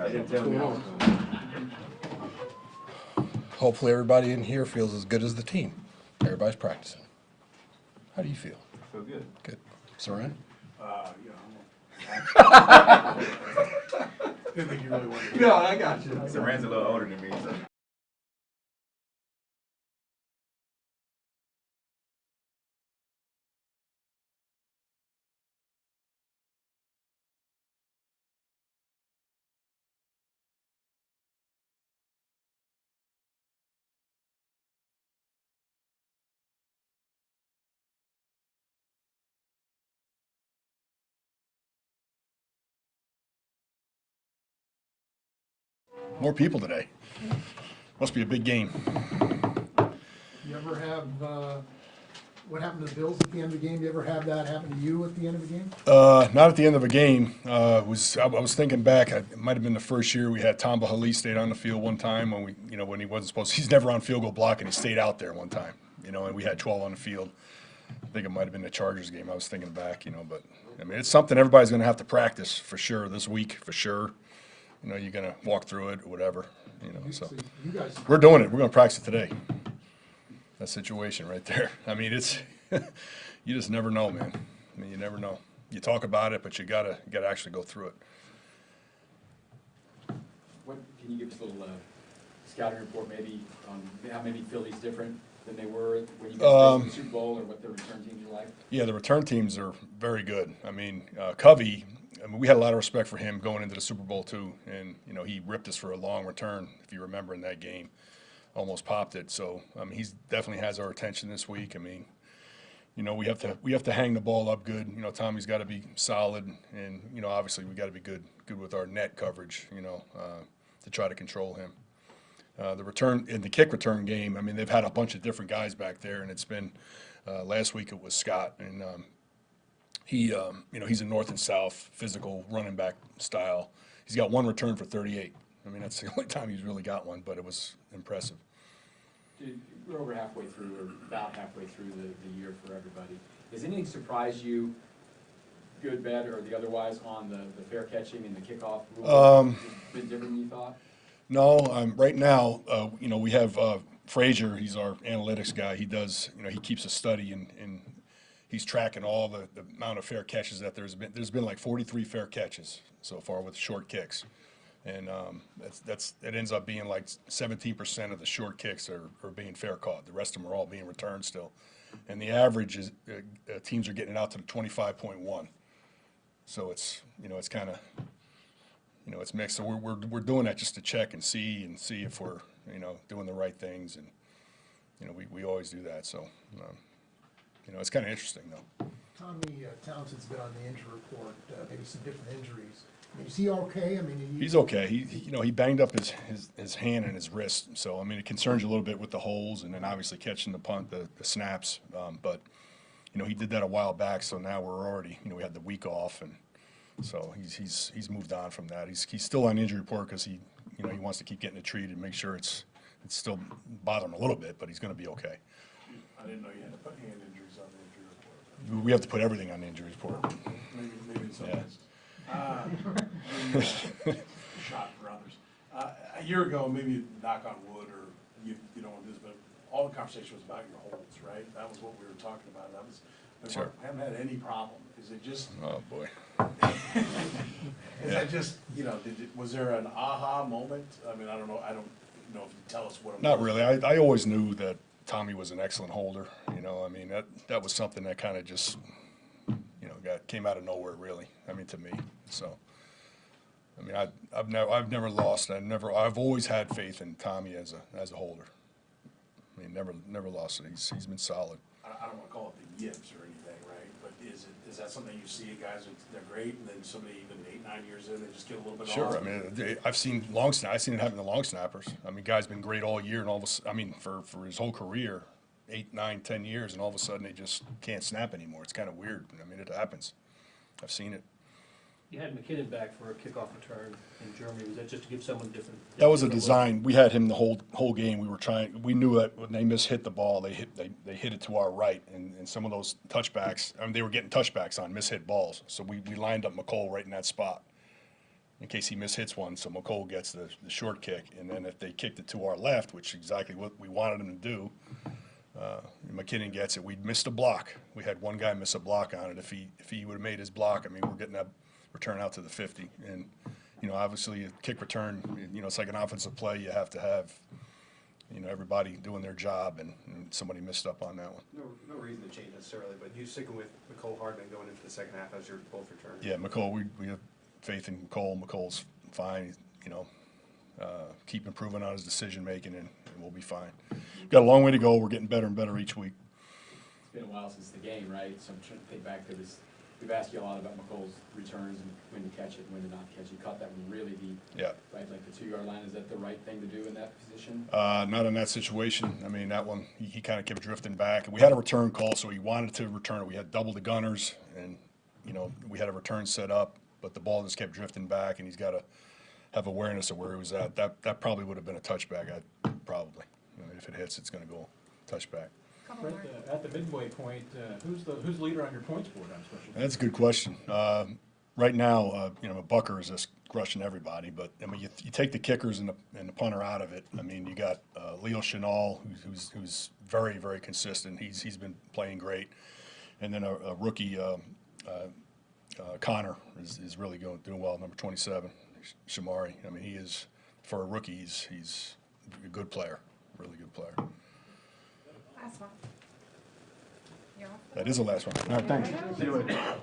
didn't tell me. Hopefully everybody in here feels as good as the team. Everybody's practicing. How do you feel? I feel good. Good. Saran? Didn't think you really wanted to. No, I got you. Saran's a little older than me, so. More people today. Must be a big game. You ever have, what happened to the Bills at the end of the game? You ever have that happen to you at the end of a game? Not at the end of a game. I was thinking back. It might have been the first year we had Toub stayed on the field one time when he wasn't supposed to. He's never on field goal block, and he stayed out there one time. And we had 12 on the field. I think it might have been the Chargers game. I was thinking back. But I mean, it's something everybody's going to have to practice for sure this week for sure. You're going to walk through it or whatever. So You guys, we're doing it. We're going to practice it today. That situation right there. I mean, it's you just never know, man. I mean, you never know. You talk about it, but you gotta actually go through it. What can you give us a little scouting report, maybe on how maybe Philly's different than they were when you guys faced in the Super Bowl, or what the return teams are like? Yeah, the return teams are very good. I mean, Covey. I mean, we had a lot of respect for him going into the Super Bowl too, and he ripped us for a long return. If you remember in that game, almost popped it. So I mean, he's definitely has our attention this week. I mean, we have to hang the ball up good. Tommy's got to be solid, and obviously we got to be good with our net coverage. To try to control him. The return in the kick return game. I mean, they've had a bunch of different guys back there, and it's been last week it was Scott, and he's a north and south physical running back style. He's got one return for 38. I mean, that's the only time he's really got one, but it was impressive. Dude, we're over halfway through, or about halfway through the year for everybody. Does anything surprise you, good, bad, or the otherwise, on the fair catching and the kickoff rule? Has it been different than you thought? No, right now, we have Frazier. He's our analytics guy. He does, he keeps a study and he's tracking all the amount of fair catches that there's been. There's been like 43 fair catches so far with short kicks, and it ends up being like 17% of the short kicks are being fair caught. The rest of them are all being returned still, and the average is teams are getting it out to the 25.1. So it's it's kind of it's mixed. So we're doing that just to check and see if we're doing the right things, and we always do that. So. It's kind of interesting, though. Tommy Townsend's been on the injury report, maybe some different injuries. I mean, is he okay? I mean, he's okay. He banged up his hand and his wrist, so I mean it concerns you a little bit with the holes, and then obviously catching the punt, the snaps. But he did that a while back, so now we're already we had the week off, and so he's moved on from that. He's still on the injury report because he wants to keep getting it treated, make sure it's still bothering him a little bit, but he's going to be okay. I didn't know you had to put hand injuries on the injury report. We have to put everything on the injury report. Maybe it's something shot for others. A year ago, maybe knock on wood, or you don't want this, but all the conversation was about your holds, right? That was what we were talking about. That was Sure. I haven't had any problem. Is it just? Oh boy. Is that just was there an aha moment? I mean, I don't know. I don't know if you tell us what. Not really. I always knew that Tommy was an excellent holder. I mean that was something that kind of just came out of nowhere, really. I mean, to me. So I mean, I've never lost. I've always had faith in Tommy as a holder. I mean, never lost it. He's been solid. I don't want to call it the yips or anything, right? But is that something you see guys they're great, and then somebody even 8-9 years in, they just get a little bit off? Sure. I mean, I've seen I've seen it happen to long snappers. I mean, guy's been great all year, and all of a for his whole career, 8, 9, 10 years, and all of a sudden they just can't snap anymore. It's kind of weird. I mean, it happens. I've seen it. You had McKinnon back for a kickoff return in Germany. Was that just to give someone different? That was a design. We had him the whole game. We knew that when they hit the ball, they hit it to our right, and some of those touchbacks. I mean, they were getting touchbacks on mishit balls. So we lined up McCole right in that spot, in case he mishits one, so McCole gets the short kick. And then if they kicked it to our left, which is exactly what we wanted him to do, McKinnon gets it. We missed a block. We had one guy miss a block on it. If he would have made his block, I mean, we're getting that return out to the 50. And, you know, obviously a kick return, you know, it's like an offensive play. You have to have, you know, everybody doing their job, and somebody missed up on that one. No reason to change necessarily, but you sticking with McCole Hardman going into the second half as your both return. Yeah, McCole, we have faith in McCole. McCole's fine, you know, keep improving on his decision-making, and we'll be fine. Got a long way to go. We're getting better and better each week. It's been a while since the game, right? So I'm trying to think back to this. We've asked you a lot about McColl's returns and when to catch it and when to not catch it. You caught that one really deep. Yeah. Right, like the 2-yard line. Is that the right thing to do in that position? Not in that situation. I mean, that one, he kind of kept drifting back. We had a return call, so he wanted to return it. We had double the gunners, and, you know, we had a return set up, but the ball just kept drifting back, and he's got to have awareness of where he was at. That probably would have been a touchback, probably. I mean, if it hits, it's going to go touchback. Brent, at the midway point, who's leader on your points board on special teams? That's a good question. Right now, you know, Bucker is just crushing everybody, but I mean, you take the kickers and the punter out of it. I mean, you got Leo Chenal, who's very, very consistent. He's been playing great, and then a rookie Connor is really doing well. Number 27, Shamari. I mean, he is, for a rookie, he's a good player, really good player. Last one. You're off. That is the last one. All right, thanks. See you later.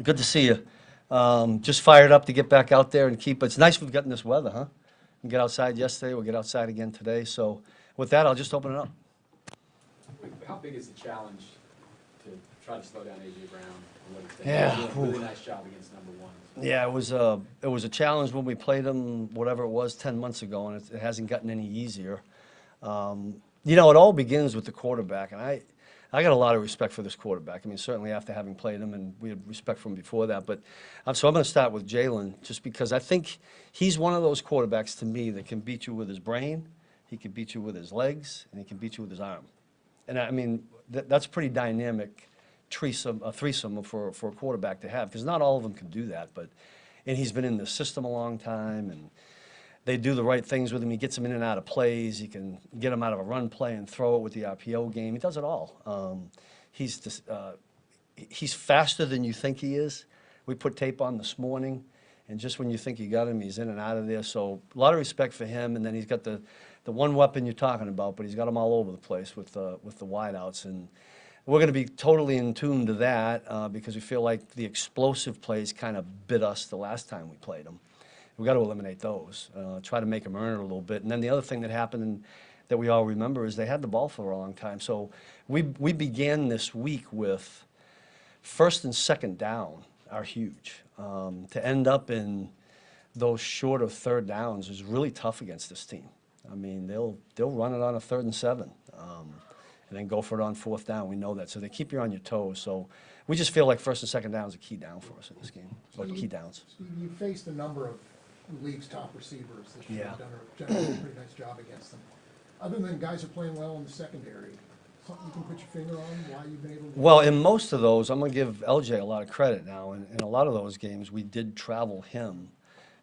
Good to see you. Just fired up to get back out there and keep, it's nice we've gotten this weather, huh? We get outside yesterday, we'll get outside again today. So with that, I'll just open it up. How big is the challenge to try to slow down A.J. Brown? And what he's done? Yeah. He's doing a really nice job against number one. Yeah, it was a challenge when we played them, whatever it was, 10 months ago, and it hasn't gotten any easier. You know, it all begins with the quarterback, and I got a lot of respect for this quarterback. I mean, certainly after having played him, and we had respect for him before that. But so I'm going to start with Jalen, just because I think he's one of those quarterbacks to me that can beat you with his brain, he can beat you with his legs, and he can beat you with his arm. And I mean, that's pretty dynamic a threesome for a quarterback to have, because not all of them can do that. And he's been in the system a long time, and they do the right things with him. He gets them in and out of plays. He can get them out of a run play and throw it with the RPO game. He does it all. He's faster than you think he is. We put tape on this morning, and just when you think you got him, he's in and out of there. So a lot of respect for him. And then he's got the one weapon you're talking about, but he's got them all over the place with the wideouts. And we're going to be totally in tune to that because we feel like the explosive plays kind of bit us the last time we played them. We've got to eliminate those, try to make them earn it a little bit. And then the other thing that happened and that we all remember is they had the ball for a long time. So we began this week with first and second down are huge. To end up in those short of third downs is really tough against this team. I mean, they'll run it on a 3rd and 7, and then go for it on 4th down. We know that. So they keep you on your toes. So we just feel like first and second down is a key down for us in this game, or key downs. Steve, you faced a number of the league's top receivers this year. Yeah. You've done a pretty nice job against them. Other than guys who are playing well in the secondary, something you can put your finger on why you've been able to? Well, in most of those, I'm going to give LJ a lot of credit now. In a lot of those games, we did travel him.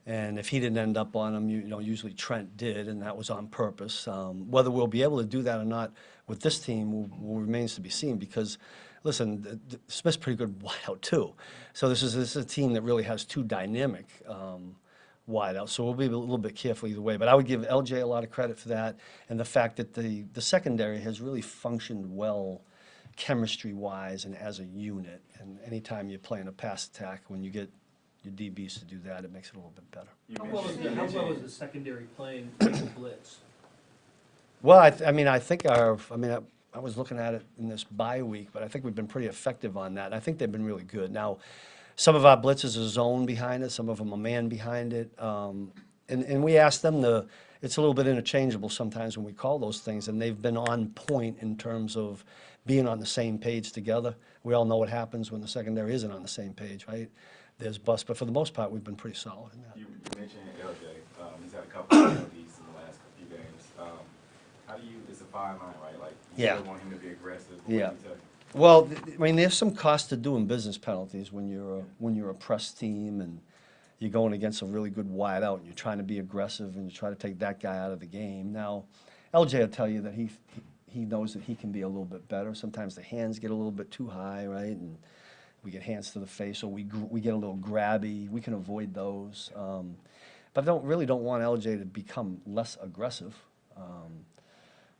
And if he didn't end up on them, usually Trent did, and that was on purpose. Whether we'll be able to do that or not with this team will remains to be seen because, listen, Smith's pretty good wideout too. So this is a team that really has two dynamic wideouts. So we'll be a little bit careful either way. But I would give LJ a lot of credit for that and the fact that the secondary has really functioned well chemistry-wise and as a unit. And anytime you're playing a pass attack, when you get your DBs to do that, it makes it a little bit better. How well is the secondary playing with the blitz? Well, I was looking at it in this bye week, but I think we've been pretty effective on that. I think they've been really good. Now, some of our blitzes are zone behind it, some of them are man behind it. And we ask them it's a little bit interchangeable sometimes when we call those things, and they've been on point in terms of being on the same page together. We all know what happens when the secondary isn't on the same page, right? There's bust, but for the most part, we've been pretty solid in that. You mentioned LJ. He's had a couple of penalties in the last few games. How do you? It's a fine line, right? Like you Yeah. still want him to be aggressive. Yeah. Well, there's some cost to doing business penalties when you're a press team and you're going against a really good wideout and you're trying to be aggressive and you try to take that guy out of the game. Now, LJ will tell you that he knows that he can be a little bit better. Sometimes the hands get a little bit too high, right? And we get hands to the face, or we get a little grabby. We can avoid those. But really don't want LJ to become less aggressive.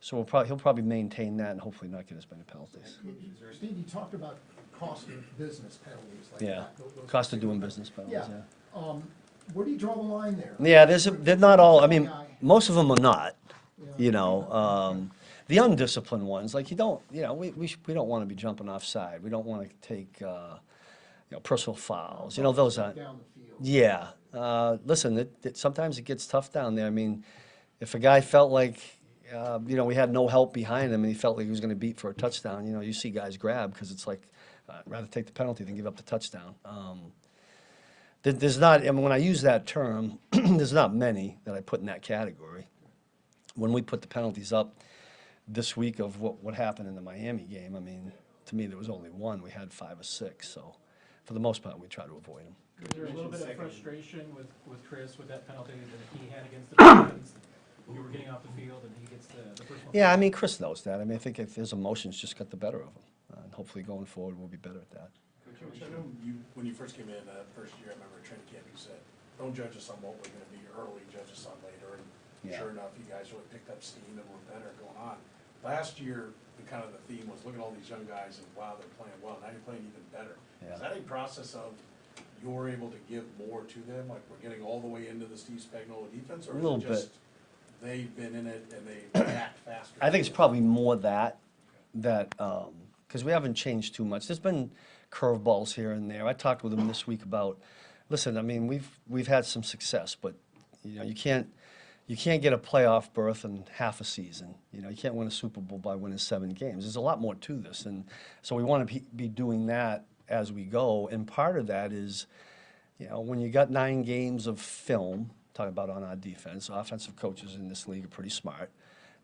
So he'll probably maintain that and hopefully not get as many penalties. Steve, you talked about cost of business penalties like Yeah, that. Those cost of doing business penalties, Yeah. yeah. Where do you draw the line there? Yeah, they're not all, I mean, most of them are not, the undisciplined ones, like we don't want to be jumping offside. We don't want to take, personal fouls, those aren't. Down the field. Yeah. Listen, sometimes it gets tough down there. I mean, if a guy felt like, we had no help behind him and he felt like he was going to beat for a touchdown, you see guys grab because it's like, I'd rather take the penalty than give up the touchdown. There's not, when I use that term, there's not many that I put in that category. When we put the penalties up this week of what happened in the Miami game, I mean, to me, there was only one. We had 5 or 6, so for the most part, we try to avoid them. Was there a little bit of frustration with Chris with that penalty that he had against the Dolphins? You were getting off the field and he gets the first one. Yeah, I mean, Chris knows that. I mean, I think if his emotions just got the better of him. And hopefully going forward, we'll be better at that. Coach, I know when you first came in first year, I remember at training camp, you said, don't judge us on what we're going to be early, judge us on later. And Yeah. sure enough, you guys really picked up steam and were better going on. Last year, the theme was, look at all these young guys and wow, they're playing well. Now you're playing even better. Yeah. Is that a process of you're able to give more to them? Like we're getting all the way into the Steve Spagnuolo defense? Or A little is it just they've been in it and they act faster? I think it's probably more that because we haven't changed too much. There's been curveballs here and there. I talked with him this week about, listen, I mean, we've had some success, but you can't get a playoff berth in half a season. You can't win a Super Bowl by winning 7 games. There's a lot more to this, and so we want to be doing that as we go. And part of that is, when you got 9 games of film, talking about on our defense, offensive coaches in this league are pretty smart.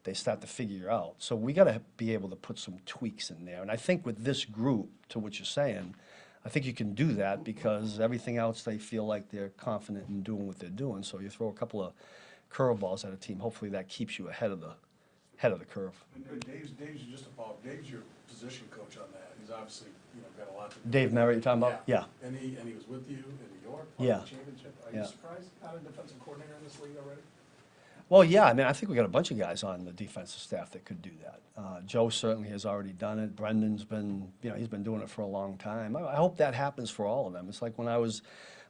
they start to figure out. So we got to be able to put some tweaks in there. And I think with this group, to what you're saying, I think you can do that because everything else, they feel like they're confident in doing what they're doing. So you throw a couple of curveballs at a team, hopefully that keeps you ahead of the curve. And Dave's just a follow, Dave's your position coach on that. He's obviously, got a lot to do. Dave Merritt, you're talking about? Yeah. And he was with you in New York, Yeah. won the championship. Are Yeah. you surprised not a defensive coordinator in this league already? Well, yeah, I mean, I think we got a bunch of guys on the defensive staff that could do that. Joe certainly has already done it. Brendan's been, he's been doing it for a long time. I hope that happens for all of them. It's like when I was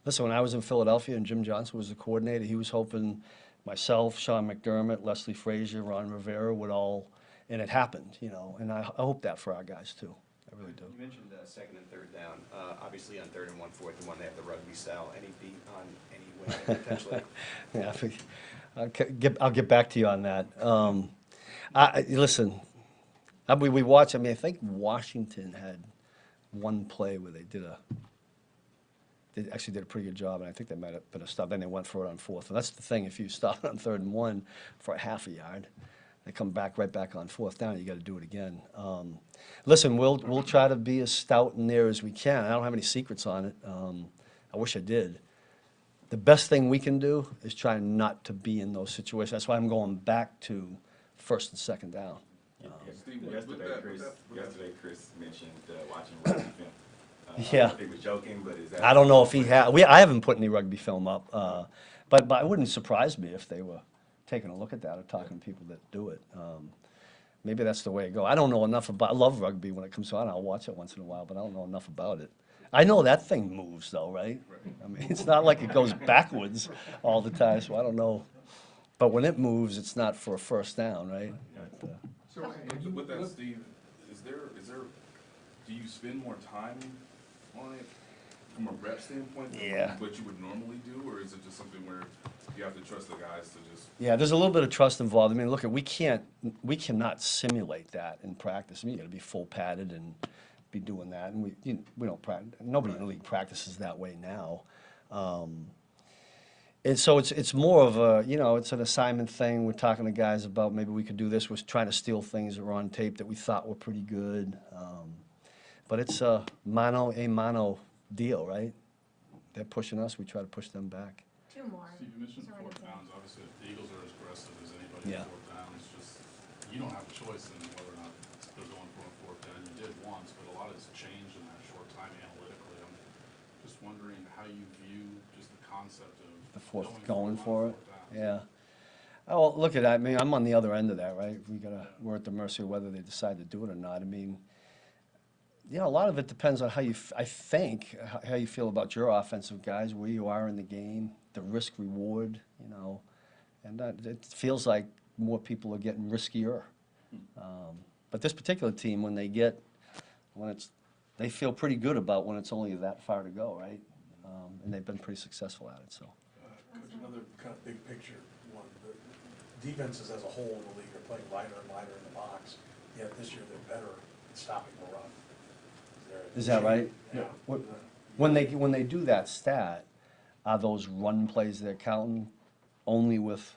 in Philadelphia and Jim Johnson was the coordinator, he was hoping myself, Sean McDermott, Leslie Frazier, Ron Rivera would all, and it happened, and I hope that for our guys too. I really do. You mentioned second and third down. Obviously on 3rd and 1/4, the one they have the rugby style. Any beat on any way potentially? Yeah, I'll get back to you on that. Listen, we watched. I mean, I think Washington had one play where they actually did a pretty good job, and I think they might have been a stop. Then they went for it on 4th, and that's the thing. If you stop on 3rd and 1 for a half a yard, they come right back on 4th down. You got to do it again. Listen, we'll try to be as stout in there as we can. I don't have any secrets on it. I wish I did. The best thing we can do is try not to be in those situations. That's why I'm going back to 1st and 2nd down. Yesterday, Chris mentioned watching rugby film. Yeah. He was joking, but is that? I don't know if he I haven't put any rugby film up, but it wouldn't surprise me if they were taking a look at that or talking to people that do it. Maybe that's the way to go. I don't know enough about. I love rugby when it comes on. I'll watch it once in a while, but I don't know enough about it. I know that thing moves though, right? I mean, it's not like it goes backwards all the time, so I don't know. But when it moves, it's not for a first down, right? So with that, Steve, is there, do you spend more time on it from a rep standpoint than Yeah. what you would normally do, or is it just something where you have to trust the guys to just? Yeah, there's a little bit of trust involved. I mean, look, we cannot simulate that in practice. I mean, you got to be full padded and be doing that, and we don't practice. Nobody in the league practices that way now. And so it's more of a, it's an assignment thing. We're talking to guys about maybe we could do this. We're trying to steal things that were on tape that we thought were pretty good. But it's a mano deal, right? They're pushing us. We try to push them back. 2 more. Steve, you mentioned Sorry, 4th Lindsay. downs. Obviously, the Eagles are as aggressive as anybody Yeah. in 4th downs. Just, you don't have a choice in whether or not they're going for a 4th down. You did once, but a lot has changed in that short time analytically. I'm just wondering how you view just the concept of The fourth going for it. 4th downs. Yeah. Oh, well, look at that. I mean, I'm on the other end of that, right? We're at the mercy of whether they decide to do it or not. I mean, a lot of it depends on how you feel about your offensive guys, where you are in the game, the risk reward, and it feels like more people are getting riskier. But this particular team, they feel pretty good about when it's only that far to go, right? And they've been pretty successful at it, so. Coach, another kind of big picture one. The defenses as a whole in the league are playing lighter and lighter in the box, yet this year they're better at stopping the run. Is that right? Yeah. When they do that stat, are those run plays they're counting only with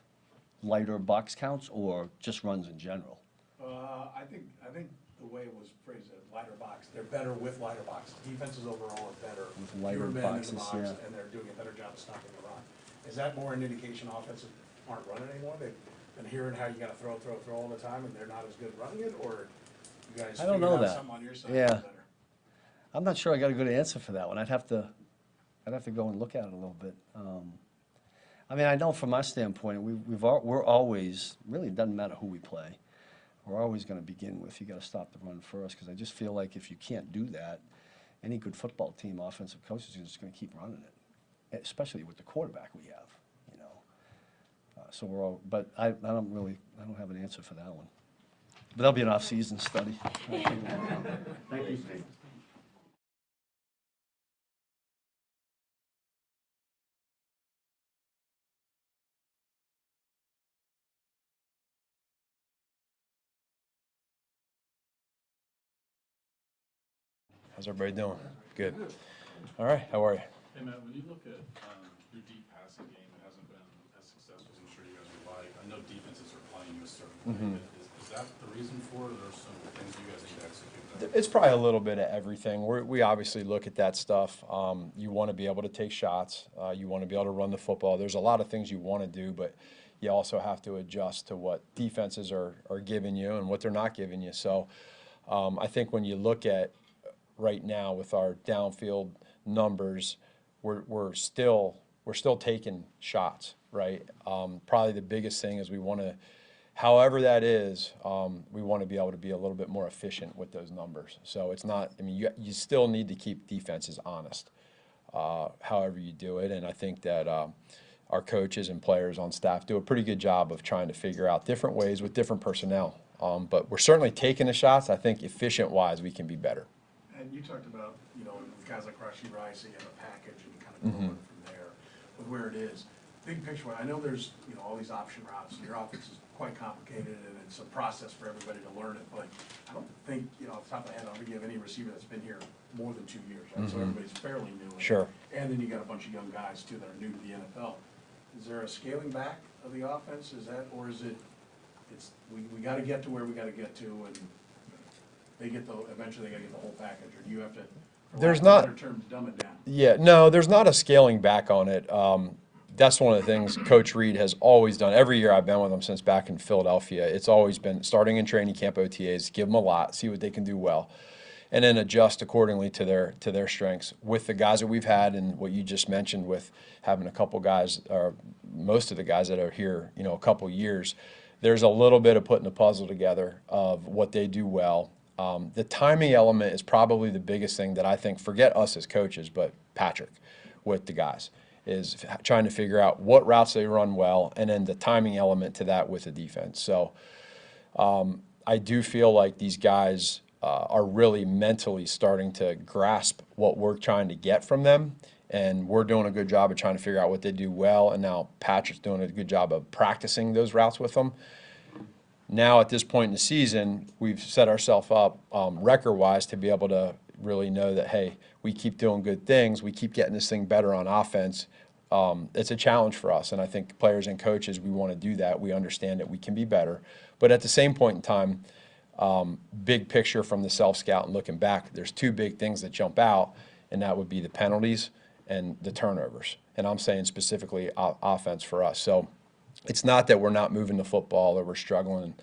lighter box counts or just runs in general? I think the way it was phrased, lighter box, they're better with lighter boxes. Defenses overall are better. With lighter fewer men boxes, in the box, yeah. and they're doing a better job of stopping the run. Is that more an indication offenses aren't running anymore? They've been hearing how you gotta throw all the time, and they're not as good running it, or you guys I don't figured know out that. something on your side Yeah. that's better? I'm not sure I got a good answer for that one. I'd have to go and look at it a little bit. I mean, I know from our standpoint, we're always, really it doesn't matter who we play. We're always going to begin with, you got to stop the run first, because I just feel like if you can't do that, any good football team, offensive coaches are just going to keep running it, especially with the quarterback we have, So but I don't have an answer for that one. But that'll be an off-season study. Thank you, Steve. How's everybody doing? Good. All right, how are you? Hey, Matt, when you look at your deep passing game, it hasn't been as successful as I'm sure you guys would like. I know defenses are playing you a certain way, but Is that the reason for it, or there's some things you guys need to execute there? It's probably a little bit of everything. We obviously look at that stuff. You want to be able to take shots. You want to be able to run the football. There's a lot of things you want to do, but you also have to adjust to what defenses are giving you and what they're not giving you. So I think when you look at right now with our downfield numbers, we're still taking shots, right? Probably the biggest thing is we want to, however that is, we want to be able to be a little bit more efficient with those numbers. So it's not, I mean, you still need to keep defenses honest, however you do it. And I think that our coaches and players on staff do a pretty good job of trying to figure out different ways with different personnel. But we're certainly taking the shots. I think efficient-wise, we can be better. And you talked about, you know, with guys like Rashid Rice, you have a package and you kind of go from there with where it is. Big picture, I know there's, you know, all these option routes, and your offense is quite complicated, and it's a process for everybody to learn it, but I don't think, you know, off the top of my head, I don't think you have any receiver that's been here more than 2 years, right? So everybody's fairly new. Sure. And then you got a bunch of young guys, too, that are new to the NFL. Is there a scaling back of the offense, is that, or is it, we gotta get to where we gotta get to, and they get eventually they gotta get the whole package, or do you have to, for There's lack of a not- better term, dumb it down? Yeah, no, there's not a scaling back on it. That's one of the things Coach Reed has always done. Every year I've been with him since back in Philadelphia, it's always been starting in training camp OTAs, give them a lot, see what they can do well, and then adjust accordingly to their strengths. With the guys that we've had and what you just mentioned with having a couple guys, or most of the guys that are here, you know, a couple years, there's a little bit of putting a puzzle together of what they do well. The timing element is probably the biggest thing that I think, forget us as coaches, but Patrick with the guys, is trying to figure out what routes they run well, and then the timing element to that with the defense. So I do feel like these guys are really mentally starting to grasp what we're trying to get from them, and we're doing a good job of trying to figure out what they do well, and now Patrick's doing a good job of practicing those routes with them. Now at this point in the season, we've set ourselves up record-wise to be able to really know that, hey, we keep doing good things, we keep getting this thing better on offense. It's a challenge for us, and I think players and coaches, we want to do that. We understand that we can be better. But at the same point in time, big picture from the self-scout and looking back, there's two big things that jump out, and that would be the penalties and the turnovers. And I'm saying specifically offense for us. So it's not that we're not moving the football or we're struggling,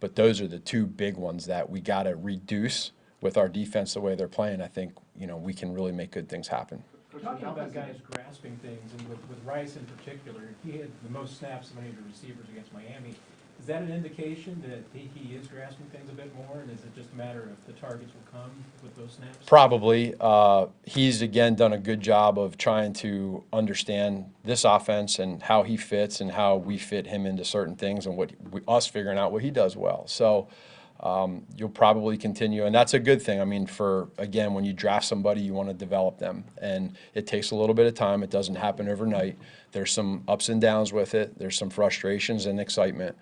but those are the two big ones that we got to reduce with our defense the way they're playing. I think, you know, we can really make good things happen. Talking about guys grasping things, and with Rice in particular, he had the most snaps of any of the receivers against Miami. Is that an indication that he is grasping things a bit more, and is it just a matter of the targets will come with those snaps? Probably. He's, again, done a good job of trying to understand this offense and how he fits and how we fit him into certain things, and us figuring out what he does well. So you'll probably continue, and that's a good thing. I mean, again, when you draft somebody, you want to develop them, and it takes a little bit of time. It doesn't happen overnight. There's some ups and downs with it. There's some frustrations and excitement.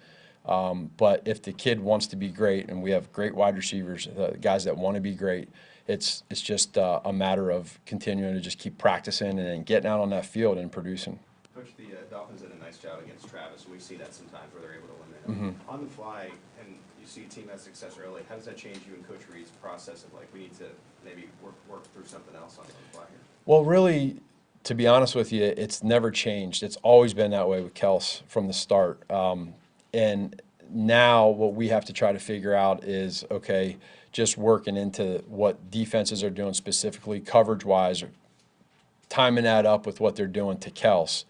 But if the kid wants to be great, and we have great wide receivers, guys that want to be great, it's just a matter of continuing to just keep practicing and then getting out on that field and producing. Coach, the Dolphins did a nice job against Travis, and we see that sometimes where they're able to limit him. On the fly, and you see a team have success early, how does that change you and Coach Reed's process of, like, we need to maybe work through something else on the fly here? Well, really, to be honest with you, it's never changed. It's always been that way with Kels from the start. And now what we have to try to figure out is, okay, just working into what defenses are doing specifically coverage-wise, timing that up with what they're doing to Kels,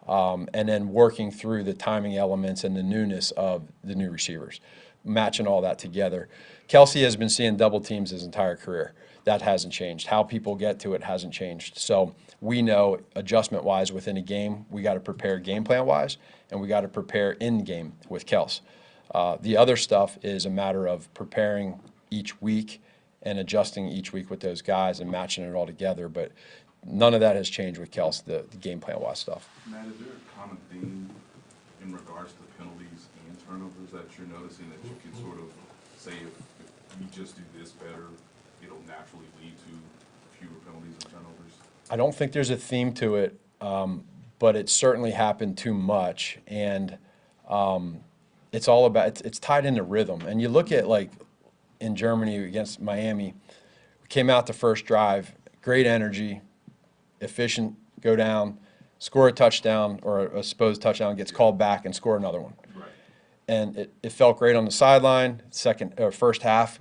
and then working through the timing elements and the newness of the new receivers, matching all that together. Kelsey has been seeing double teams his entire career. That hasn't changed. How people get to it hasn't changed. So we know adjustment-wise within a game, we got to prepare game plan-wise, and we got to prepare in-game with Kels. The other stuff is a matter of preparing each week and adjusting each week with those guys and matching it all together. But none of that has changed with Kels, the game plan-wise stuff. Matt, is there a common theme in regards to penalties and turnovers that you're noticing that you can sort of say if we just do this better, it'll naturally lead to fewer penalties and turnovers? I don't think there's a theme to it, but it certainly happened too much. And it's all about, it's tied into rhythm. And you look at, like, in Germany against Miami, we came out the first drive, great energy, efficient, go down, score a touchdown or a supposed touchdown, gets called back and score another one. Right. And it felt great on the sideline. First half,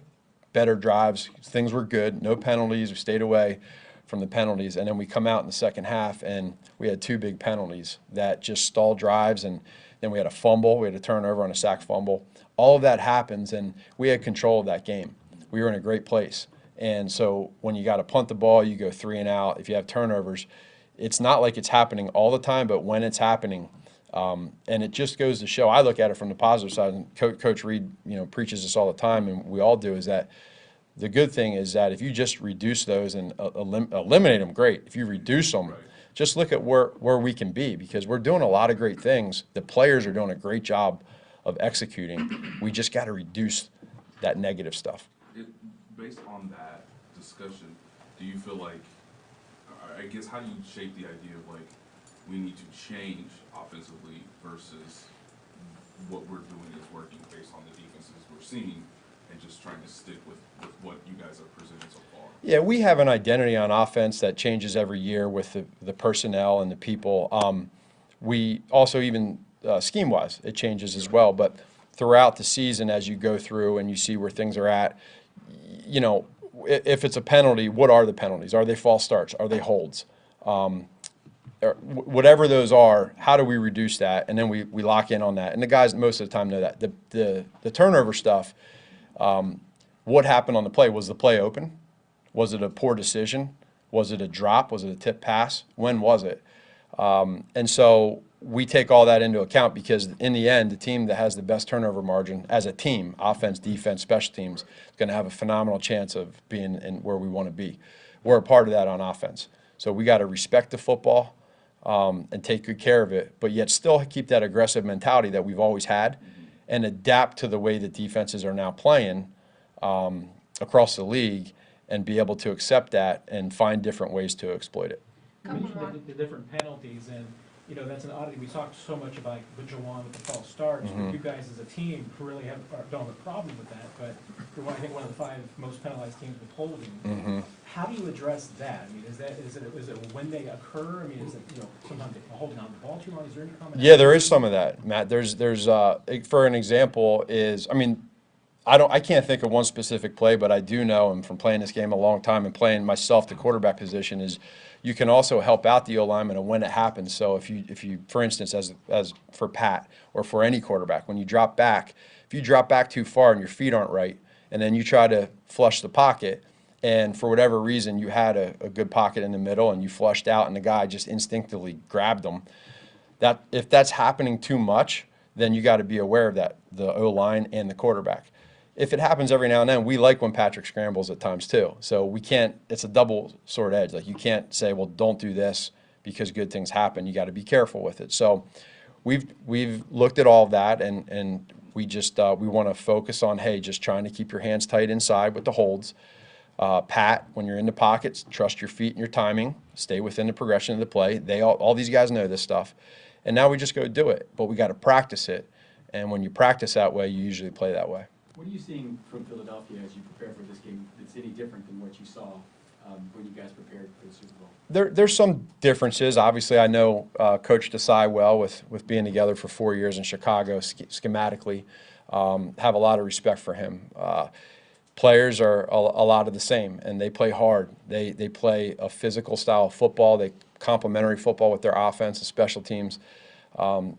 better drives, things were good, no penalties, we stayed away from the penalties. And then we come out in the second half and we had 2 big penalties that just stalled drives, and then we had a fumble, we had a turnover on a sack fumble. All of that happens, and we had control of that game. We were in a great place. And so when you got to punt the ball, you go 3 and out. If you have turnovers, it's not like it's happening all the time, but when it's happening, and it just goes to show, I look at it from the positive side, and Coach Reed, preaches this all the time, and we all do, is that the good thing is that if you just reduce those and eliminate them, great. If you reduce them, Right. just look at where we can be, because we're doing a lot of great things. The players are doing a great job of executing. We just got to reduce that negative stuff. Based on that discussion, do you feel like, I guess, how do you shape the idea of, like, we need to change offensively versus what we're doing is working based on the defenses we're seeing, and just trying to stick with what you guys have presented so far? Yeah, we have an identity on offense that changes every year with the personnel and the people. We also, even scheme-wise, it changes as well. But throughout the season, as you go through and you see where things are at, if it's a penalty, what are the penalties? Are they false starts? Are they holds? Whatever those are, how do we reduce that? And then we lock in on that. And the guys most of the time know that. The turnover stuff, what happened on the play? Was the play open? Was it a poor decision? Was it a drop? Was it a tip pass? When was it? And so we take all that into account, because in the end, the team that has the best turnover margin as a team, offense, defense, special teams, is going to have a phenomenal chance of being in where we want to be. We're a part of that on offense. So we got to respect the football and take good care of it, but yet still keep that aggressive mentality that we've always had, and adapt to the way that defenses are now playing across the league, and be able to accept that and find different ways to exploit it. You mentioned the different penalties, and that's an oddity. We talked so much about Jawan with the false starts, but you guys as a team really don't have a problem with that. But you're I think one of the 5 most penalized teams with holding. How do you address that? I mean, is it when they occur? I mean, is it sometimes holding on the ball too long? Is there any comment? Yeah, there is some of that, Matt. There's for an example is, I can't think of one specific play, but I do know, and from playing this game a long time and playing myself the quarterback position, is you can also help out the O-lineman and when it happens. So if you, for instance, as for Pat or for any quarterback, when you drop back, if you drop back too far and your feet aren't right, and then you try to flush the pocket, and for whatever reason you had a good pocket in the middle and you flushed out and the guy just instinctively grabbed them, that if that's happening too much, then you got to be aware of that, the O-line and the quarterback. If it happens every now and then, we like when Patrick scrambles at times too. So we can't, it's a double sword edge. Like, you can't say, well, don't do this because good things happen. You got to be careful with it. So we've looked at all of that, and we just, we want to focus on, hey, just trying to keep your hands tight inside with the holds. Pat, when you're in the pockets, trust your feet and your timing, stay within the progression of the play. All these guys know this stuff. And now we just go do it, but we got to practice it. And when you practice that way, you usually play that way. What are you seeing from Philadelphia as you prepare for this game that's any different than what you saw when you guys prepared for the Super Bowl? There's some differences. Obviously, I know Coach Desai well with being together for 4 years in Chicago schematically. Have a lot of respect for him. Players are a lot of the same, and they play hard. They play a physical style of football. They complementary football with their offense and special teams.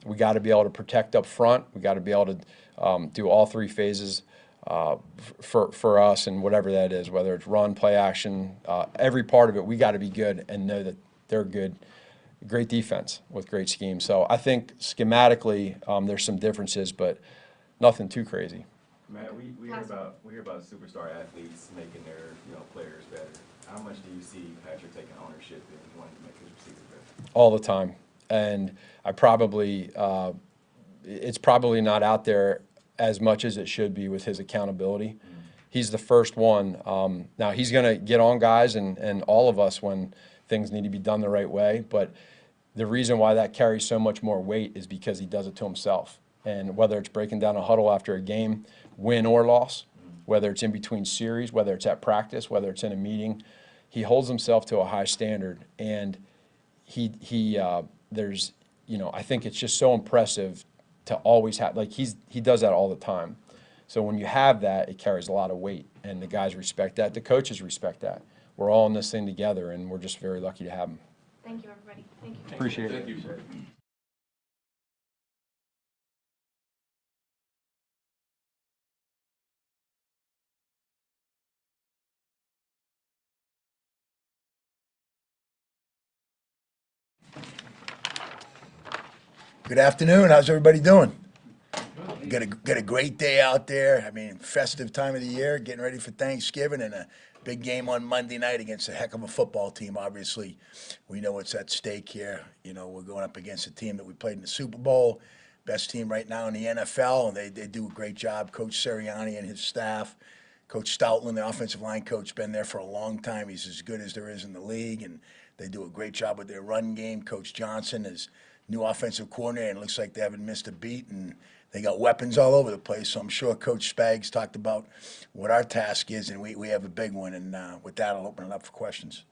We got to be able to protect up front. We got to be able to do all 3 phases for us, and whatever that is, whether it's run, play action, every part of it, we got to be good and know that they're good. Great defense with great scheme. So I think schematically there's some differences, but nothing too crazy. Matt, we hear about superstar athletes making their players better. How much do you see Patrick taking ownership in wanting to make his receivers better? All the time. And I probably, it's probably not out there as much as it should be with his accountability. He's the first one. Now, he's going to get on guys and all of us when things need to be done the right way. But the reason why that carries so much more weight is because he does it to himself. And whether it's breaking down a huddle after a game, win or loss, whether it's in between series, whether it's at practice, whether it's in a meeting, he holds himself to a high standard. And there's, I think it's just so impressive to always have, like he does that all the time. So when you have that, it carries a lot of weight, and the guys respect that. The coaches respect that. We're all in this thing together, and we're just very lucky to have them. Thank you, everybody. Thank you. Appreciate it. Thank you. Good afternoon. How's everybody doing? Got a great day out there. I mean, festive time of the year, getting ready for Thanksgiving, and a big game on Monday night against a heck of a football team. Obviously, we know what's at stake here. We're going up against a team that we played in the Super Bowl, best team right now in the NFL, and they do a great job. Coach Sirianni and his staff, Coach Stoutland, the offensive line coach, been there for a long time. He's as good as there is in the league, and they do a great job with their run game. Coach Johnson is new offensive coordinator, and it looks like they haven't missed a beat, and they got weapons all over the place. So I'm sure Coach Spags talked about what our task is, and we have a big one. And with that, I'll open it up for questions.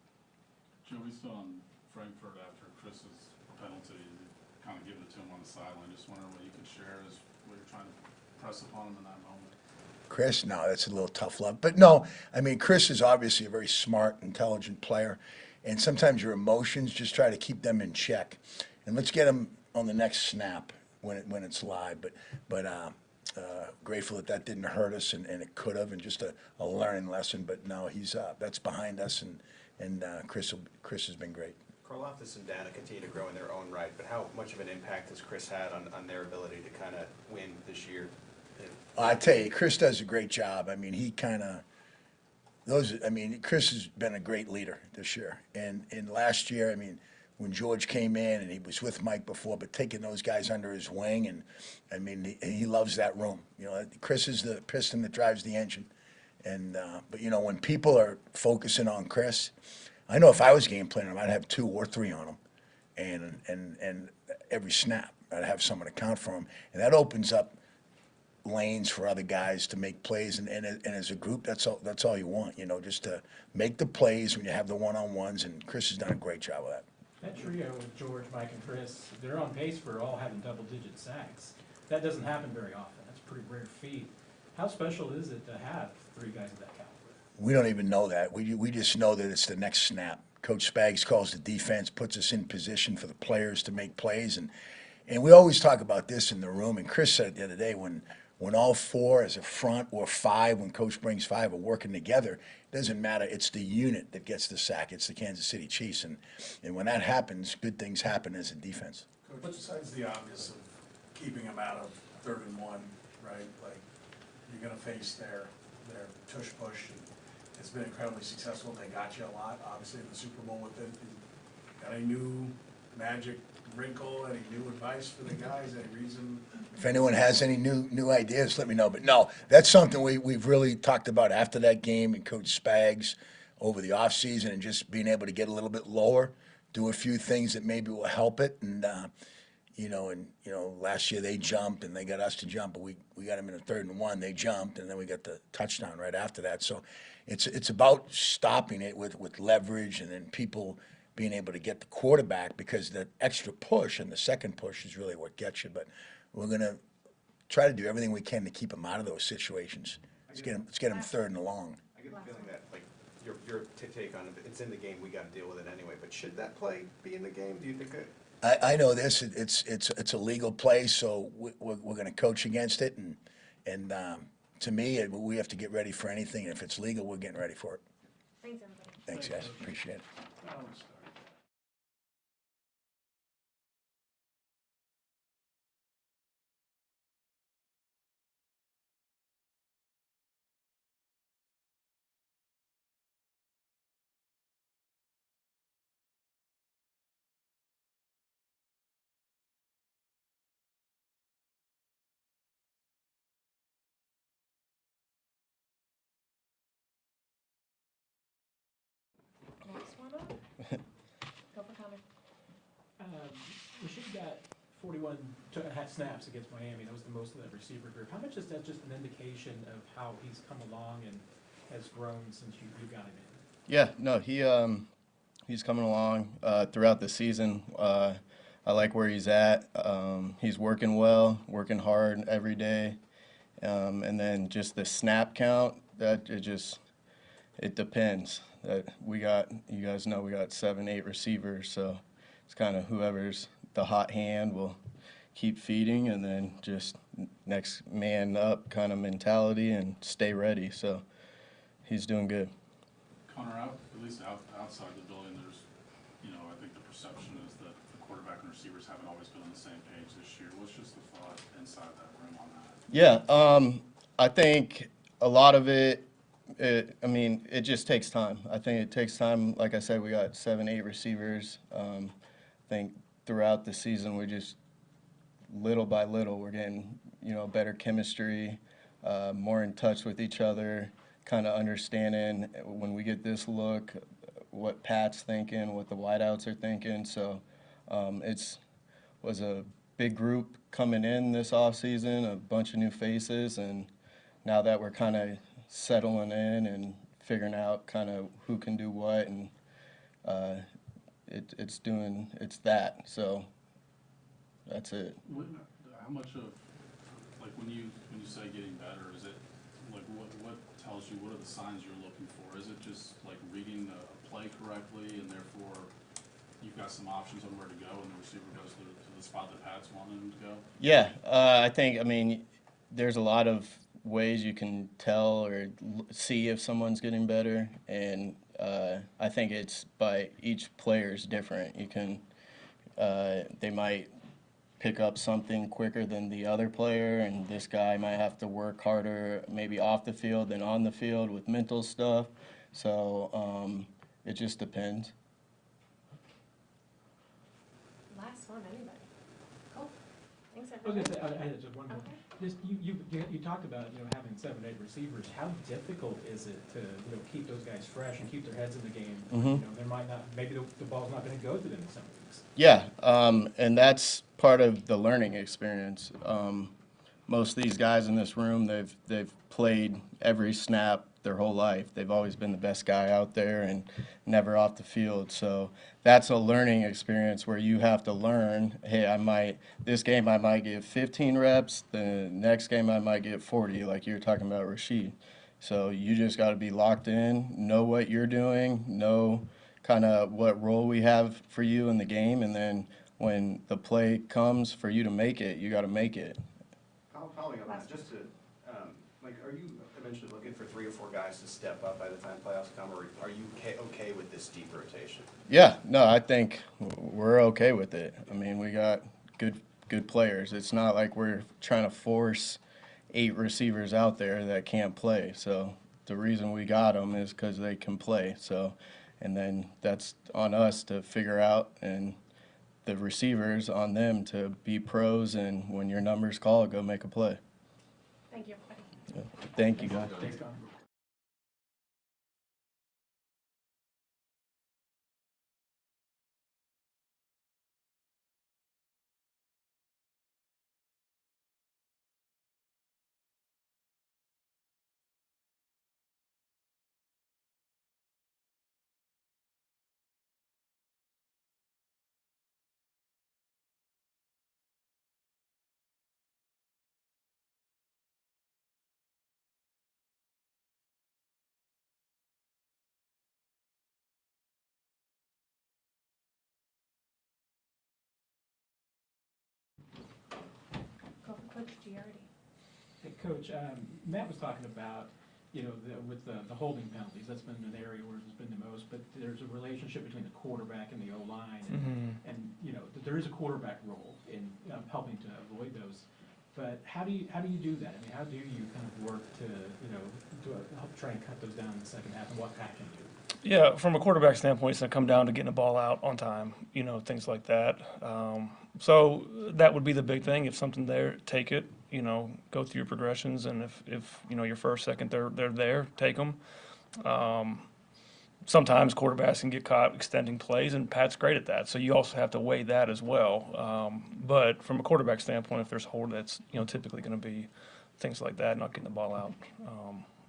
Joe, we saw in Frankfurt after Chris's penalty, kind of giving it to him on the sideline. Just wondering what you could share as what you're trying to press upon him in that moment. Chris, no, that's a little tough love. But no, I mean, Chris is obviously a very smart, intelligent player, and sometimes your emotions just try to keep them in check. And let's get him on the next snap when it's live. But grateful that didn't hurt us, and it could have, and just a learning lesson. But no, he's that's behind us, and Chris has been great. Karlaftis and Dana continue to grow in their own right, but how much of an impact has Chris had on their ability to kind of win this year? I tell you, Chris does a great job. I mean, Chris has been a great leader this year. And last year, I mean, when George came in, and he was with Mike before, but taking those guys under his wing, and I mean, he loves that room. Chris is the piston that drives the engine. And but when people are focusing on Chris, I know if I was game planning him, I'd have 2 or 3 on him, and every snap I'd have someone account for him, and that opens up lanes for other guys to make plays, and as a group, that's all you want, just to make the plays when you have the one-on-ones, and Chris has done a great job of that. That trio with George, Mike, and Chris, they're on pace for all having double-digit sacks. That doesn't happen very often. That's a pretty rare feat. How special is it to have 3 guys of that caliber? We don't even know that. We just know that it's the next snap. Coach Spags calls the defense, puts us in position for the players to make plays, and we always talk about this in the room, and Chris said it the other day, when all 4 as a front, or 5, when Coach brings 5, are working together, it doesn't matter. It's the unit that gets the sack. It's the Kansas City Chiefs. And when that happens, good things happen as a defense. Coach, besides the obvious of keeping them out of 3rd and 1, right? Like, you're going to face their tush push, and it's been incredibly successful. They got you a lot, obviously, in the Super Bowl with it. Got any new magic wrinkle, any new advice for the guys, any reason? If anyone has any new ideas, let me know. But no, that's something we've really talked about after that game, and Coach Spags over the offseason, and just being able to get a little bit lower, do a few things that maybe will help it. And last year they jumped, and they got us to jump, but we got them in a 3rd and 1. They jumped, and then we got the touchdown right after that. So it's about stopping it with leverage, and then people being able to get the quarterback, because the extra push and the second push is really what gets you. But we're going to try to do everything we can to keep them out of those situations. Let's get them 3rd and long. I get the feeling that, like, your take on it, it's in the game, we got to deal with it anyway, but should that play be in the game? Do you think it? I know this. It's a legal play, so we're going to coach against it, and to me, we have to get ready for anything. If it's legal, we're getting ready for it. Thanks, everybody. Thanks, guys. Appreciate it. Next one up. Go for comment. We should got 41 snaps against Miami. That was the most of that receiver group. How much is that just an indication of how he's come along and has grown since you got him in? Yeah, no, he's coming along throughout the season. I like where he's at. He's working well, working hard every day. And then just the snap count, it depends. You guys know we got 7, 8 receivers, so it's kind of whoever's the hot hand will keep feeding, and then just next man up kind of mentality and stay ready. So he's doing good. Connor, at least outside the building, there's, I think the perception is that the quarterback and receivers haven't always been on the same page this year. What's just the thought inside that room on that? Yeah, I think a lot of it just takes time. I think it takes time. Like I said, we got 7, 8 receivers. I think throughout the season, we just little by little, we're getting, better chemistry, more in touch with each other, kind of understanding when we get this look, what Pat's thinking, what the wideouts are thinking. So was a big group coming in this offseason, a bunch of new faces, and now that we're kind of settling in and figuring out kind of who can do what, and it's that. So that's it. How much of, like, when you say getting better, is it like what tells you, what are the signs you're looking for? Is it just like reading a play correctly, and therefore you've got some options on where to go, and the receiver goes to the spot that Pat's wanting him to go? Yeah, I mean, there's a lot of ways you can tell or see if someone's getting better, and I think it's by each player's different. You can, they might pick up something quicker than the other player, and this guy might have to work harder maybe off the field than on the field with mental stuff. So it just depends. Last one, anybody? Cool. Thanks, I was everybody. gonna say, I had just one more. Okay. Just, you talked about, having 7, 8 receivers. How difficult is it to, keep those guys fresh and keep their heads in the game? Mhm. There might not, maybe the ball's not gonna go to them in some weeks. Yeah, and that's part of the learning experience. Most of these guys in this room, they've played every snap their whole life. They've always been the best guy out there and never off the field. So that's a learning experience where you have to learn, hey, this game I might get 15 reps, the next game I might get 40, like you were talking about Rashid. So you just got to be locked in, know what you're doing, know kind of what role we have for you in the game, and then when the play comes for you to make it, you got to make it. Following up on that, just to, are you eventually looking for 3 or 4 guys to step up by the time playoffs come, or are you okay with this deep rotation? Yeah, no, I think we're okay with it. I mean, we got good players. It's not like we're trying to force 8 receivers out there that can't play. So the reason we got them is because they can play. So, and then that's on us to figure out, and the receivers on them to be pros, and when your number's called, go make a play. Thank you, everybody. Yeah. Thank you, guys. Thanks, Connor. Go for Coach Girardi. Hey, Coach, Matt was talking about, with the holding penalties, that's been an area where there's been the most, but there's a relationship between the quarterback and the O-line, and there is a quarterback role in helping to avoid those. But how do you do that? I mean, how do you kind of work to, help try and cut those down in the second half, and what Pat can do? Yeah, from a quarterback standpoint, it's going to come down to getting the ball out on time, things like that. So that would be the big thing. If something there, take it, go through your progressions, and if your first, second, they're there, take them. sometimes quarterbacks can get caught extending plays, and Pat's great at that. So you also have to weigh that as well. But from a quarterback standpoint, if there's a hold, that's typically going to be things like that, not getting the ball out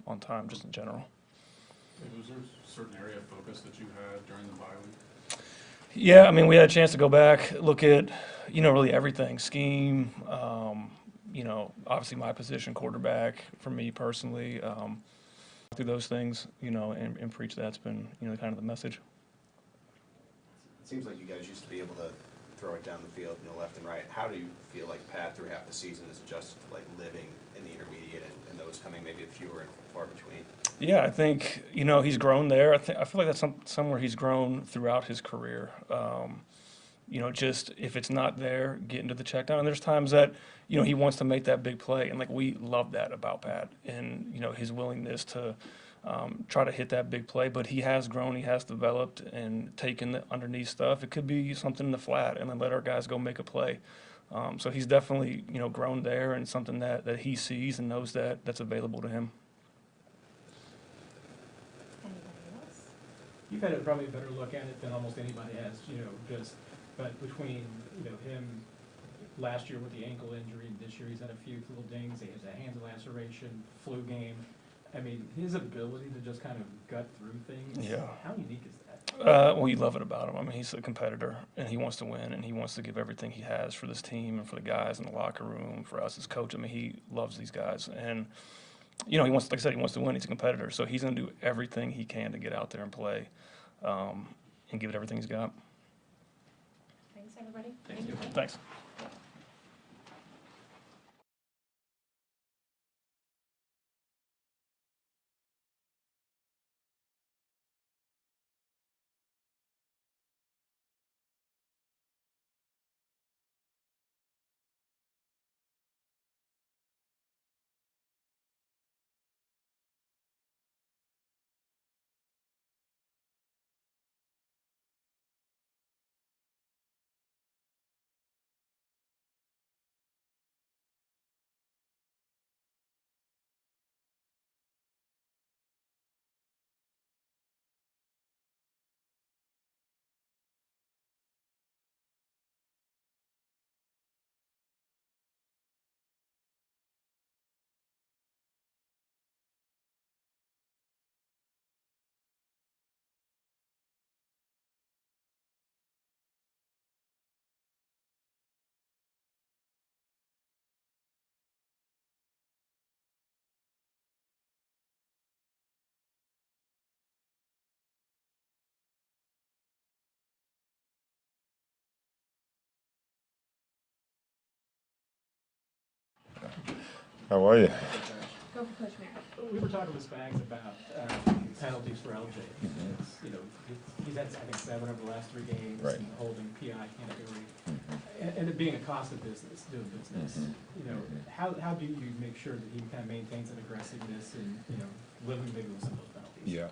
on time, just in general. Was there a certain area of focus that you had during the bye week? Yeah, I mean, we had a chance to go back, look at, really everything, scheme, obviously my position, quarterback, for me personally, through those things, and preach that's been, kind of the message. It seems like you guys used to be able to throw it down the field, left and right. How do you feel like Pat, through half the season, is adjusted to living in the intermediate and those coming maybe fewer and far between? Yeah, I think, he's grown there. I feel like that's somewhere he's grown throughout his career. Just if it's not there, getting to the check down. And there's times that, he wants to make that big play. And, we love that about Pat and, his willingness to try to hit that big play. But he has grown, he has developed and taken the underneath stuff. It could be something in the flat and then let our guys go make a play. So he's definitely, grown there and something that he sees and knows that's available to him. You've had probably a better look at it than almost anybody has, but between, him last year with the ankle injury and this year he's had a few little dings, he has a hand laceration, flu game. I mean, his ability to just kind of gut through things, Yeah. How unique is that? Well, you love it about him. I mean, he's a competitor and he wants to win and he wants to give everything he has for this team and for the guys in the locker room, for us as coach. I mean, he loves these guys and, he wants, like I said, he wants to win. He's a competitor, so he's going to do everything he can to get out there and play, and give it everything he's got. Thanks, everybody. Thank you. Thanks. How are you? Go for Coach Merritt. We were talking with Spags about penalties for LJ. It's, he's had, I think, 7 over the last 3 games, Right. and holding PI category. And it being a cost of business, doing business, how do you make sure that he kind of maintains that aggressiveness and, living maybe with some of those penalties? Yeah.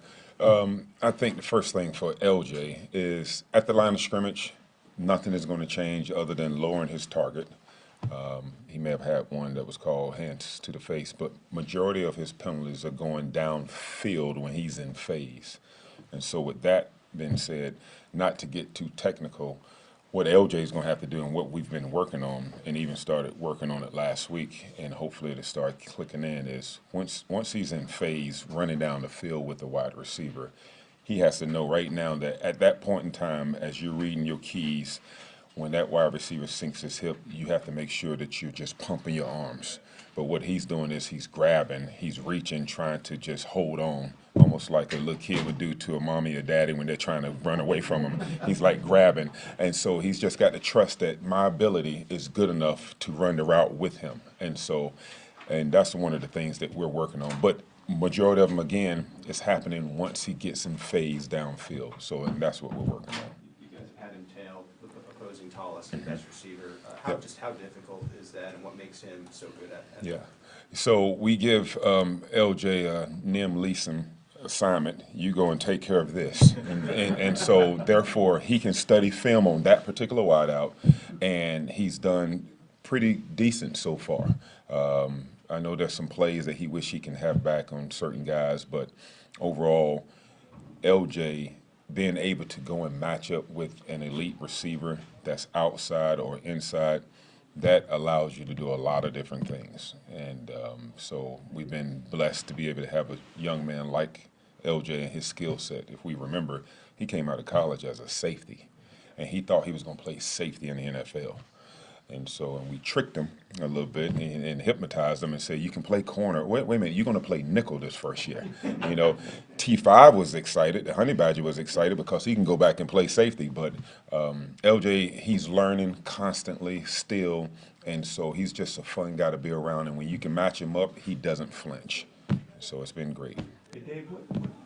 I think the first thing for LJ is at the line of scrimmage, nothing is going to change other than lowering his target. He may have had one that was called hands to the face, but majority of his penalties are going downfield when he's in phase. And so with that being said, not to get too technical, what LJ is going to have to do and what we've been working on and even started working on it last week and hopefully it'll start clicking in is once he's in phase running down the field with the wide receiver, he has to know right now that at that point in time as you're reading your keys, when that wide receiver sinks his hip, you have to make sure that you're just pumping your arms. But what he's doing is he's grabbing, he's reaching, trying to just hold on, almost like a little kid would do to a mommy or daddy when they're trying to run away from him. He's like grabbing. And so he's just got to trust that my ability is good enough to run the route with him. And that's one of the things that we're working on. But majority of them, again, is happening once he gets in phase downfield. So and that's what we're working on. Tallest and best receiver. How difficult is that, and what makes him so good at that? Yeah. So we give LJ a Nim Leeson assignment. You go and take care of this, and so therefore he can study film on that particular wideout, and he's done pretty decent so far. I know there's some plays that he wish he can have back on certain guys, but overall, LJ being able to go and match up with an elite receiver that's outside or inside, that allows you to do a lot of different things. And so we've been blessed to be able to have a young man like LJ and his skill set. If we remember, he came out of college as a safety, and he thought he was going to play safety in the NFL. And so, and we tricked him a little bit and hypnotized him and said, you can play corner. Wait a minute, you're going to play nickel this first year. You know, T5 was excited. The Honey Badger was excited because he can go back and play safety. But LJ, he's learning constantly still. And so he's just a fun guy to be around. And when you can match him up, he doesn't flinch. So it's been great. Hey, Dave, what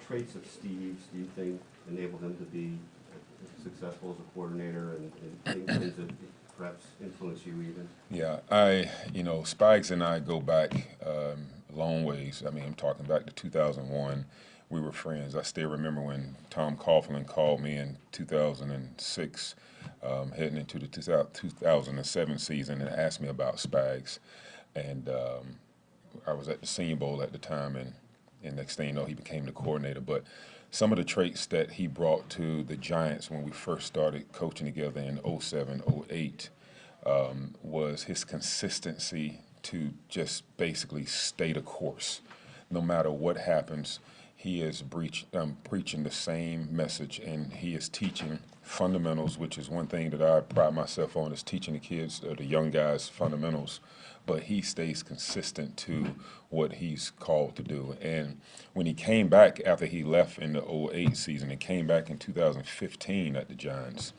traits of Steve's do you think enable him to be successful as a coordinator and things that perhaps influence you even? Yeah, Spags and I go back a long ways. I mean, I'm talking back to 2001. We were friends. I still remember when Tom Coughlin called me in 2006, heading into the 2007 season, and asked me about Spags. And I was at the Senior Bowl at the time, and next thing you know, he became the coordinator. But some of the traits that he brought to the Giants when we first started coaching together in 07, 08 was his consistency to just basically stay the course. No matter what happens, he is preaching the same message, and he is teaching fundamentals, which is one thing that I pride myself on, is teaching the kids, the young guys, fundamentals. But he stays consistent to what he's called to do. And when he came back after he left in the 08 season and came back in 2015 at the Giants,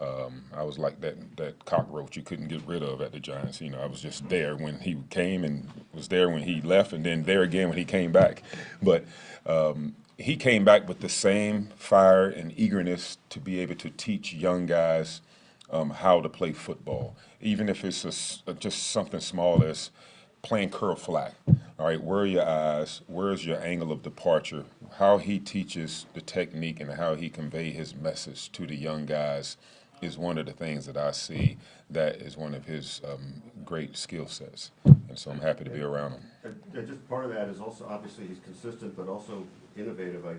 I was like that cockroach you couldn't get rid of at the Giants. You know, I was just there when he came and was there when he left, and then there again when he came back. But he came back with the same fire and eagerness to be able to teach young guys how to play football, even if it's just something small as playing curl flag. All right, where are your eyes? Where's your angle of departure? How he teaches the technique and how he convey his message to the young guys is one of the things that I see that is one of his great skill sets. And so I'm happy to be around him. And just part of that is also, obviously, he's consistent, but also innovative, I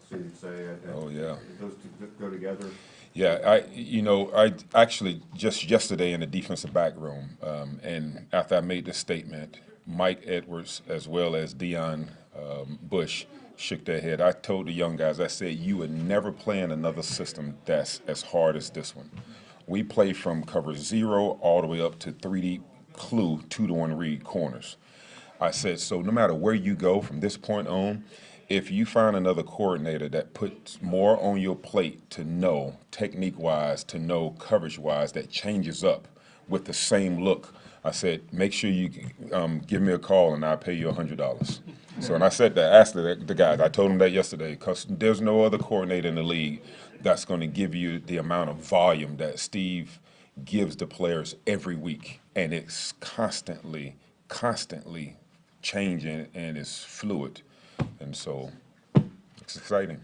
assume you'd say. Oh, yeah. Those two go together. Yeah, I actually just yesterday in the defensive back room, and after I made this statement, Mike Edwards as well as Deion Bush shook their head. I told the young guys, I said, you would never play in another system that's as hard as this one. We play from cover 0 all the way up to 3D clue 2-to-1 read corners. I said, so no matter where you go from this point on, if you find another coordinator that puts more on your plate to know, technique-wise, to know coverage-wise, that changes up with the same look, I said, make sure you give me a call and I'll pay you $100. So, and I said that, asked the guys, I told them that yesterday, because there's no other coordinator in the league that's going to give you the amount of volume that Steve gives the players every week. And it's constantly changing and it's fluid. And so it's exciting.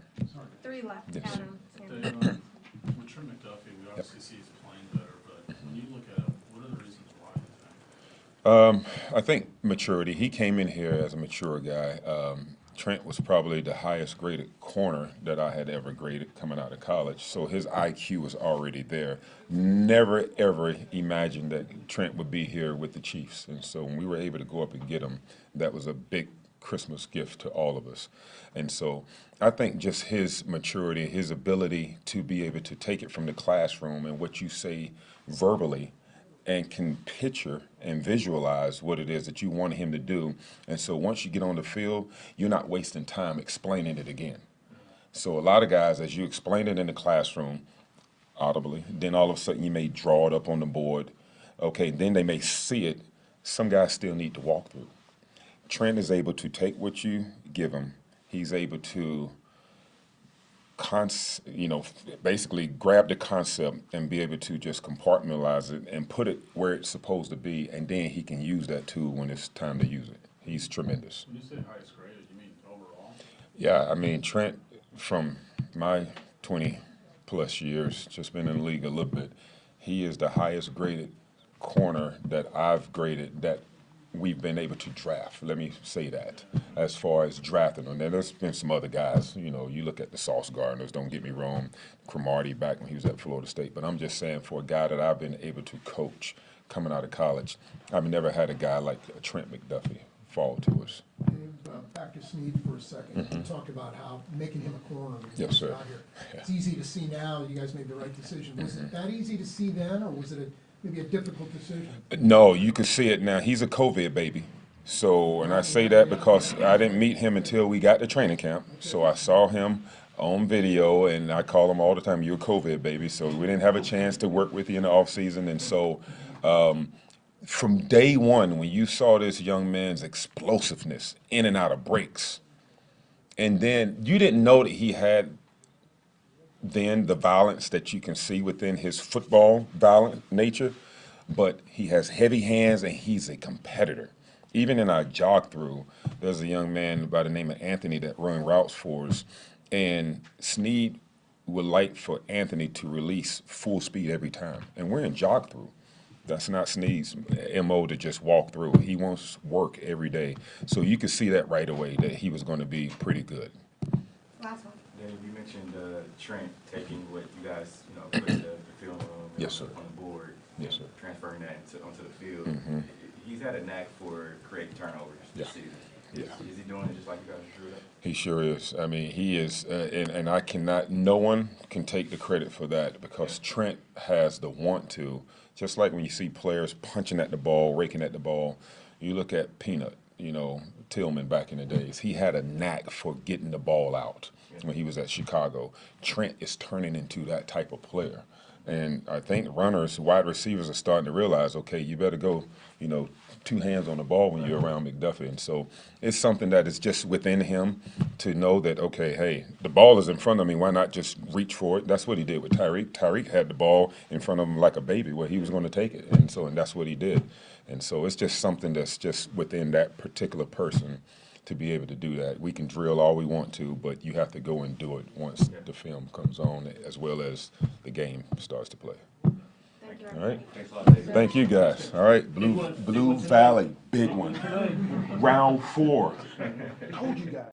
3 left, Yes. Adam. Dave, with Trent McDuffie, we obviously see he's playing better, but when you look at him, what are the reasons why, you think? I think maturity. He came in here as a mature guy. Trent was probably the highest graded corner that I had ever graded coming out of college. So his IQ was already there. Never, ever imagined that Trent would be here with the Chiefs. And so when we were able to go up and get him, that was a big Christmas gift to all of us. And so I think just his maturity, his ability to be able to take it from the classroom and what you say verbally and can picture and visualize what it is that you want him to do. And so once you get on the field, you're not wasting time explaining it again. So a lot of guys, as you explain it in the classroom audibly, then all of a sudden you may draw it up on the board. Okay, then they may see it. Some guys still need to walk through. Trent is able to take what you give him. He's able to basically grab the concept and be able to just compartmentalize it and put it where it's supposed to be, and then he can use that tool when it's time to use it. He's tremendous. When you say highest graded, you mean overall? Yeah, I mean, Trent, from my 20-plus years, just been in the league a little bit, he is the highest graded corner that I've graded that we've been able to draft. Let me say that. As far as drafting them, there's been some other guys. You know, you look at the Sauce Gardners. Don't get me wrong, Cromartie back when he was at Florida State. But I'm just saying, for a guy that I've been able to coach coming out of college, I've never had a guy like Trent McDuffie fall to us. Dave, back to Snead for a second. You talked about how making him a corner. When Yes, sir. Got here. It's easy to see now. You guys made the right decision. Was it that easy to see then, or was it maybe a difficult decision? No, you can see it now. He's a COVID baby. So, and I say that because I didn't meet him until we got to training camp. So I saw him on video, and I call him all the time, "You're a COVID baby." So we didn't have a chance to work with you in the off season, and so from day one, when you saw this young man's explosiveness in and out of breaks, and then you didn't know that he had then the violence that you can see within his football violent nature, but he has heavy hands and he's a competitor. Even in our jog through, there's a young man by the name of Anthony that run routes for us, and Snead would like for Anthony to release full speed every time, and we're in jog through. That's not Snead's MO to just walk through. He wants work every day. So you could see that right away that he was going to be pretty good. Last one. Dave, you mentioned Trent taking what you guys, put in the film room Yes, sir. on the board, Yes, sir. transferring that onto the field. Mhm. He's had a knack for creating turnovers this Yeah. season. Yeah. Is he doing it just like you guys drew it up? He sure is. I mean, he is, and I cannot, no one can take the credit for that because Trent has the want to. Just like when you see players punching at the ball, raking at the ball, you look at Peanut, Tillman back in the days. He had a knack for getting the ball out when he was at Chicago. Trent is turning into that type of player. And I think runners, wide receivers are starting to realize, okay, you better go, two hands on the ball when you're around McDuffie. And so it's something that is just within him to know that, okay, hey, the ball is in front of me. Why not just reach for it? That's what he did with Tyreek. Tyreek had the ball in front of him like a baby where he was going to take it. And that's what he did. And so it's just something that's just within that particular person to be able to do that. We can drill all we want to, but you have to go and do it once the film comes on as well as the game starts to play. Thank you. All right. Thanks a lot, Dave. Thank you, guys. All right. Blue Valley, big one. Round 4. Told you guys.